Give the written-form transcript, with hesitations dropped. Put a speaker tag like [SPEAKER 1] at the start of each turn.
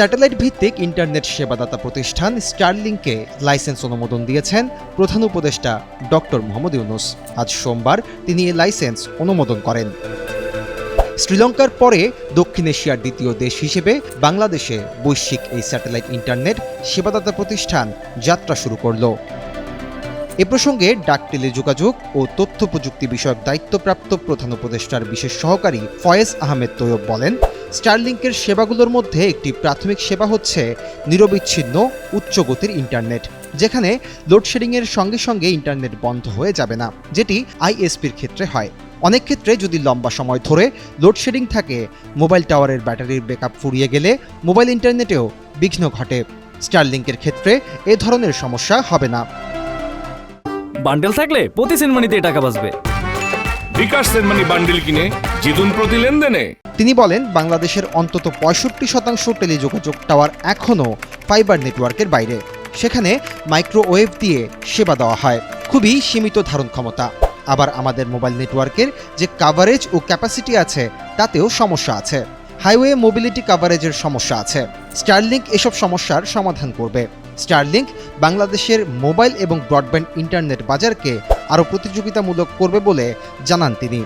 [SPEAKER 1] Satellite ভিত্তিক internet সেবাদাতা প্রতিষ্ঠান স্টারলিংকে licence অনুমোদন দিয়েছেন প্রধান উপদেষ্টা ডক্টর মোহাম্মদ ইউনূস। আজ সোমবার তিনি এই লাইসেন্স অনুমোদন করেন। শ্রীলঙ্কার পরে দক্ষিণ এশিয়ার দ্বিতীয় দেশ হিসেবে বাংলাদেশে বৈশ্বিক এই স্যাটেলাইট ইন্টারনেট সেবাদাতা প্রতিষ্ঠান যাত্রা শুরু করল। এ প্রসঙ্গে ডাক টেলিযোগাযোগ ও তথ্য প্রযুক্তি বিষয়ক দায়িত্বপ্রাপ্ত প্রধান উপদেষ্টার বিশেষ সহকারী ফয়েজ আহমেদ তৈয়ব বলেন, স্টারলিংকের সেবাগুলোর মধ্যে একটি প্রাথমিক সেবা হচ্ছে নিরবিচ্ছিন্ন উচ্চ গতির ইন্টারনেট, যেখানে লোডশেডিংয়ের সঙ্গে সঙ্গে ইন্টারনেট বন্ধ হয়ে যাবে না, যেটি আইএসপির ক্ষেত্রে হয়। অনেক ক্ষেত্রে যদি লম্বা সময় ধরে লোডশেডিং থাকে, মোবাইল টাওয়ারের ব্যাটারির ব্যাকআপ ফুরিয়ে গেলে মোবাইল ইন্টারনেটেও বিঘ্ন ঘটে। স্টারলিংকের ক্ষেত্রে এ ধরনের সমস্যা হবে না।
[SPEAKER 2] বান্ডেল থাকলে প্রতি সেনমানিতে টাকা বাঁচবে।
[SPEAKER 3] বিকাশ সেনমানি বান্ডেল কিনে জিতুন প্রতি লেনদেনে।
[SPEAKER 1] তিনি বলেন, বাংলাদেশের অন্তত 65% টেলিযোগাযোগ টাওয়ার এখনও ফাইবার নেটওয়ার্কের বাইরে। সেখানে মাইক্রোওয়েভ দিয়ে সেবা দেওয়া হয়, খুবই সীমিত ধারণ ক্ষমতা। আবার আমাদের মোবাইল নেটওয়ার্কের যে কাভারেজ ও ক্যাপাসিটি আছে তাতেও সমস্যা আছে। হাইওয়ে মোবিলিটি কাভারেজের সমস্যা আছে। স্টারলিংক এসব সমস্যার সমাধান করবে। স্টারলিংক বাংলাদেশের মোবাইল এবং ব্রডব্যান্ড ইন্টারনেট বাজারকে আরও প্রতিযোগিতামূলক করবে বলে জানান তিনি।